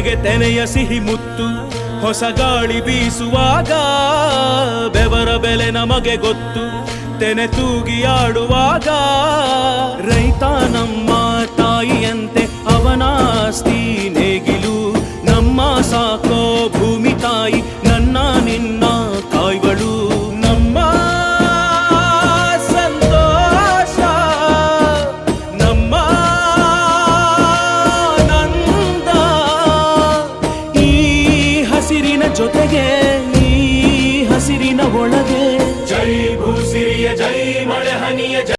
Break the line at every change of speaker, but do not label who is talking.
ಎದೆಗೆ ತೆನೆಯ ಸಿಹಿ ಮುತ್ತು. ಹೊಸ ಗಾಳಿ ಬೀಸುವಾಗ ಬೆವರ ಬೆಲೆ ನಮಗೆ ಗೊತ್ತು. ತೆನೆ ತೂಗಿ ಆಡುವ